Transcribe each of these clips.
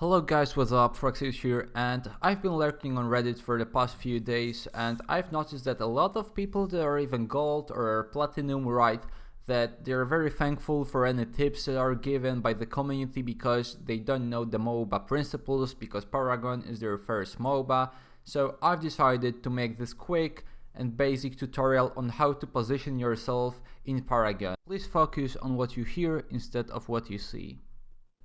Hello guys, what's up? Froxys here, and I've been lurking on Reddit for the past few days, and I've noticed that a lot of people that are even gold or platinum write that they're very thankful for any tips that are given by the community because they don't know the MOBA principles, because Paragon is their first MOBA. So I've decided to make this quick and basic tutorial on how to position yourself in Paragon. Please focus on what you hear instead of what you see.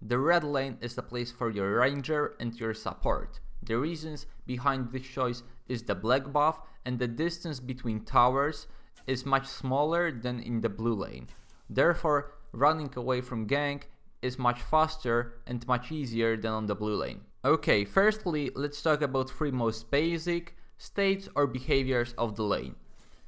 The red lane is the place for your ranger and your support. The reasons behind this choice is the black buff, and the distance between towers is much smaller than in the blue lane. Therefore, running away from gank is much faster and much easier than on the blue lane. Okay, firstly, let's talk about three most basic states or behaviors of the lane.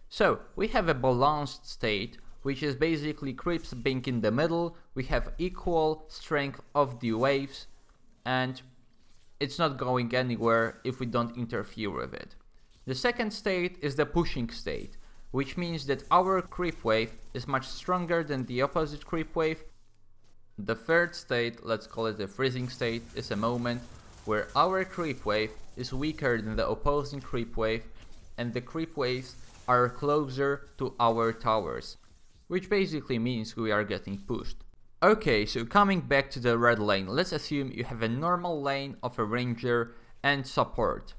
So, we have a balanced state, which is basically creeps being in the middle. We have equal strength of the waves, and it's not going anywhere if we don't interfere with it. The second state is the pushing state, which means that our creep wave is much stronger than the opposite creep wave. The third state, let's call it the freezing state, is a moment where our creep wave is weaker than the opposing creep wave, and the creep waves are closer to our towers, which basically means we are getting pushed. Okay, so coming back to the red lane, let's assume you have a normal lane of a ranger and support.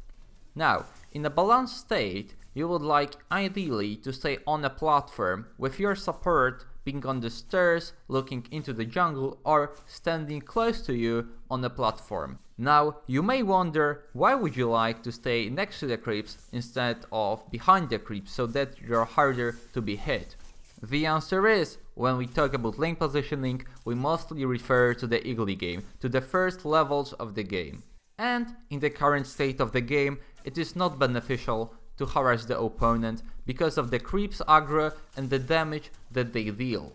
Now, in a balanced state, you would like ideally to stay on a platform with your support being on the stairs looking into the jungle or standing close to you on a platform. Now, you may wonder, why would you like to stay next to the creeps instead of behind the creeps so that you're harder to be hit? The answer is, when we talk about lane positioning, we mostly refer to the early game, to the first levels of the game. And in the current state of the game, it is not beneficial to harass the opponent because of the creeps aggro and the damage that they deal.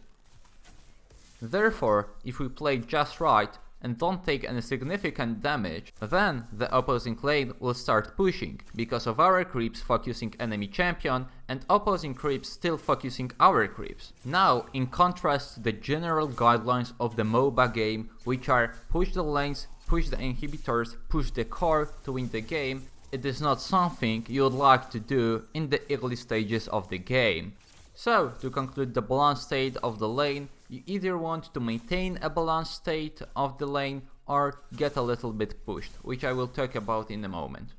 Therefore, if we play just right and don't take any significant damage, then the opposing lane will start pushing because of our creeps focusing enemy champion and opposing creeps still focusing our creeps. Now, in contrast to the general guidelines of the MOBA game, which are push the lanes, push the inhibitors, push the core to win the game, it is not something you would like to do in the early stages of the game. So, to conclude the balanced state of the lane, you either want to maintain a balanced state of the lane or get a little bit pushed, which I will talk about in a moment.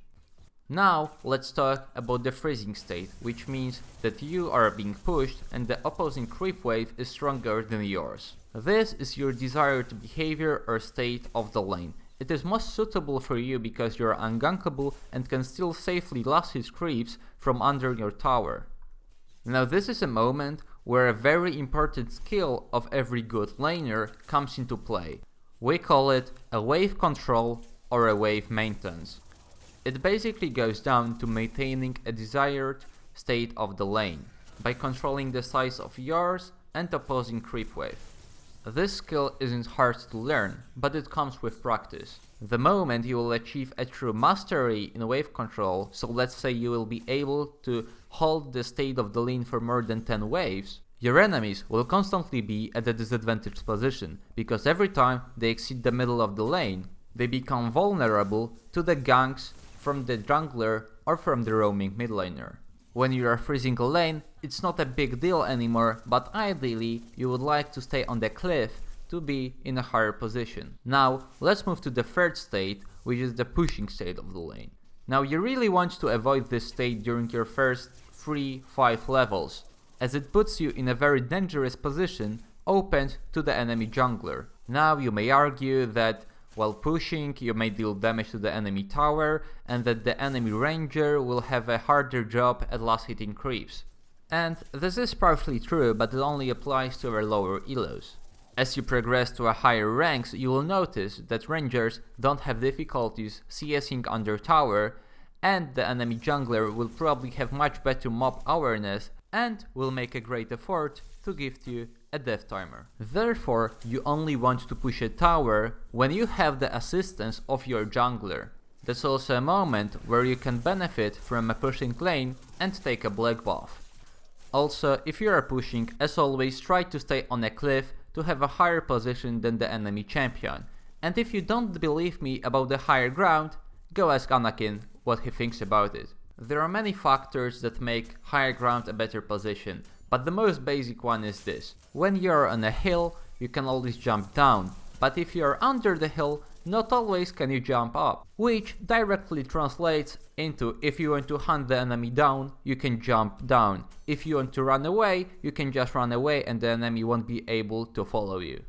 Now, let's talk about the freezing state, which means that you are being pushed and the opposing creep wave is stronger than yours. This is your desired behavior or state of the lane. It is most suitable for you because you are ungankable and can still safely last his creeps from under your tower. Now, this is a moment where a very important skill of every good laner comes into play. We call it a wave control or a wave maintenance. It basically goes down to maintaining a desired state of the lane by controlling the size of yours and opposing creep wave. This skill isn't hard to learn, but it comes with practice. The moment you will achieve a true mastery in wave control, so let's say you will be able to hold the state of the lane for more than 10 waves, your enemies will constantly be at a disadvantaged position, because every time they exceed the middle of the lane, they become vulnerable to the ganks from the jungler or from the roaming mid laner. When you are freezing a lane, it's not a big deal anymore, but ideally you would like to stay on the cliff to be in a higher position. Now, let's move to the third state, which is the pushing state of the lane. Now, you really want to avoid this state during your first 3-5 levels, as it puts you in a very dangerous position open to the enemy jungler. Now, you may argue that while pushing, you may deal damage to the enemy tower, and that the enemy ranger will have a harder job at last hitting creeps. And this is partially true, but it only applies to our lower elos. As you progress to a higher ranks, you will notice that rangers don't have difficulties CSing under tower, and the enemy jungler will probably have much better mob awareness and will make a great effort to gift you a death timer. Therefore, you only want to push a tower when you have the assistance of your jungler. That's also a moment where you can benefit from a pushing lane and take a black buff. Also, if you are pushing, as always, try to stay on a cliff to have a higher position than the enemy champion, And if you don't believe me about the higher ground, go ask Anakin what he thinks about it. There are many factors that make higher ground a better position, but the most basic one is this. When you're on a hill, you can always jump down, but if you're under the hill, not always can you jump up, which directly translates into if you want to hunt the enemy down, you can jump down. If you want to run away, you can just run away and the enemy won't be able to follow you.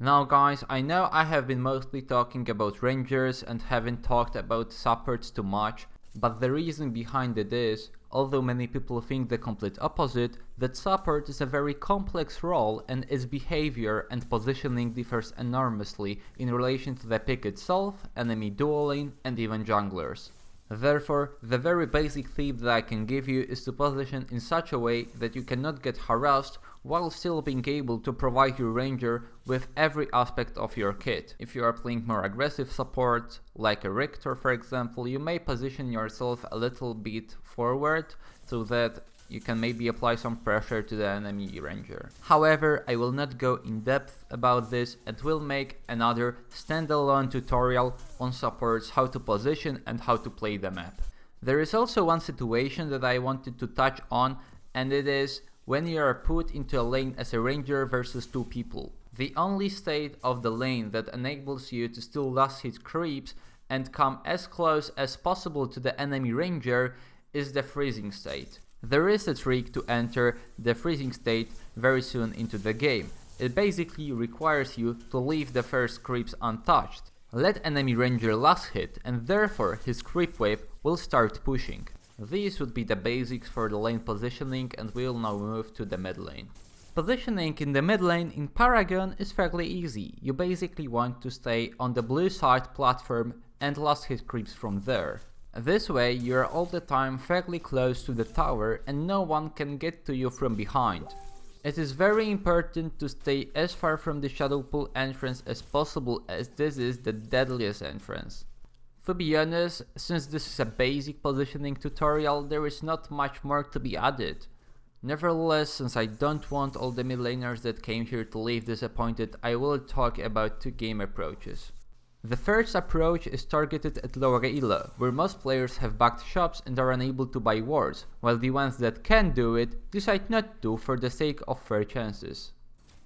Now guys, I know I have been mostly talking about rangers and haven't talked about supports too much, but the reason behind it is, although many people think the complete opposite, that support is a very complex role and its behavior and positioning differs enormously in relation to the pick itself, enemy dueling and even junglers. Therefore, the very basic tip that I can give you is to position in such a way that you cannot get harassed while still being able to provide your ranger with every aspect of your kit. If you are playing more aggressive support, like a Richter for example, you may position yourself a little bit forward so that you can maybe apply some pressure to the enemy ranger. However, I will not go in depth about this and will make another standalone tutorial on supports, how to position and how to play the map. There is also one situation that I wanted to touch on, and it is when you are put into a lane as a ranger versus two people. The only state of the lane that enables you to still last hit creeps and come as close as possible to the enemy ranger is the freezing state. There is a trick to enter the freezing state very soon into the game. It basically requires you to leave the first creeps untouched. Let enemy ranger last hit and therefore his creep wave will start pushing. These would be the basics for the lane positioning, and we will now move to the mid lane. Positioning in the mid lane in Paragon is fairly easy. You basically want to stay on the blue side platform and last hit creeps from there. This way you are all the time fairly close to the tower and no one can get to you from behind. It is very important to stay as far from the shadow pool entrance as possible, as this is the deadliest entrance. To be honest, since this is a basic positioning tutorial, there is not much more to be added. Nevertheless, since I don't want all the mid laners that came here to leave disappointed, I will talk about two game approaches. The first approach is targeted at lower elo, where most players have backed shops and are unable to buy wards, while the ones that can do it decide not to for the sake of fair chances.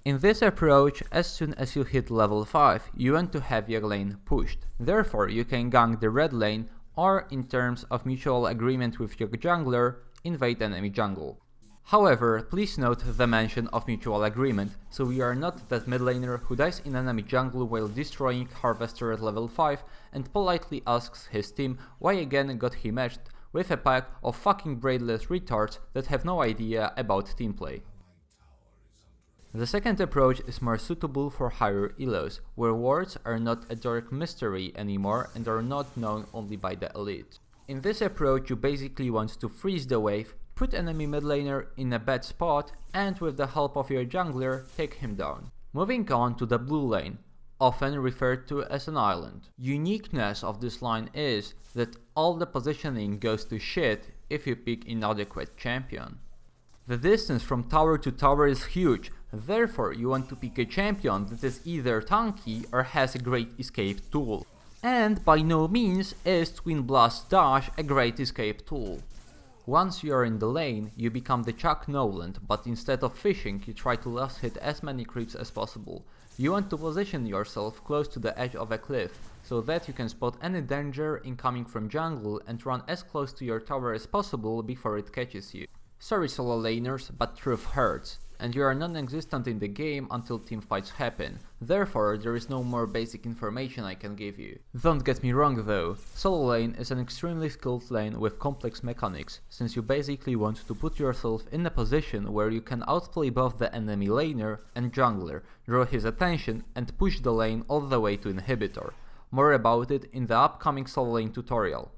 In this approach, as soon as you hit level 5, you want to have your lane pushed. Therefore, you can gank the red lane, or in terms of mutual agreement with your jungler, invade enemy jungle. However, please note the mention of mutual agreement, so we are not that mid laner who dies in enemy jungle while destroying Harvester at level 5 and politely asks his team why again got he matched with a pack of fucking brainless retards that have no idea about teamplay. The second approach is more suitable for higher elos, where wards are not a dark mystery anymore and are not known only by the elite. In this approach you basically want to freeze the wave, put enemy mid laner in a bad spot and with the help of your jungler take him down. Moving on to the blue lane, often referred to as an island. Uniqueness of this line is that all the positioning goes to shit if you pick inadequate champion. The distance from tower to tower is huge, therefore you want to pick a champion that is either tanky or has a great escape tool. And by no means is Twin Blast Dash a great escape tool. Once you are in the lane, you become the Chuck Noland, but instead of fishing you try to last hit as many creeps as possible. You want to position yourself close to the edge of a cliff, so that you can spot any danger incoming from jungle and run as close to your tower as possible before it catches you. Sorry solo laners, but truth hurts, and you are non-existent in the game until teamfights happen, therefore there is no more basic information I can give you. Don't get me wrong though, solo lane is an extremely skilled lane with complex mechanics, since you basically want to put yourself in a position where you can outplay both the enemy laner and jungler, draw his attention and push the lane all the way to inhibitor. More about it in the upcoming solo lane tutorial.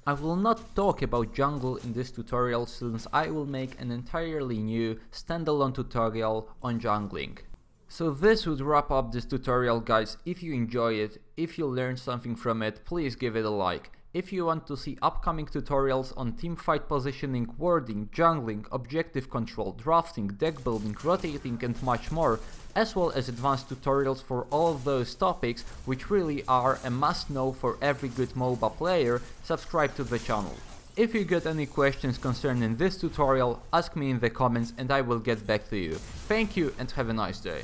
I will not talk about jungle in this tutorial since I will make an entirely new standalone tutorial on jungling. So this would wrap up this tutorial guys. If you enjoy it, if you learned something from it, please give it a like. If you want to see upcoming tutorials on teamfight positioning, warding, jungling, objective control, drafting, deck building, rotating and much more, as well as advanced tutorials for all of those topics, which really are a must-know for every good MOBA player, subscribe to the channel. If you got any questions concerning this tutorial, ask me in the comments and I will get back to you. Thank you and have a nice day.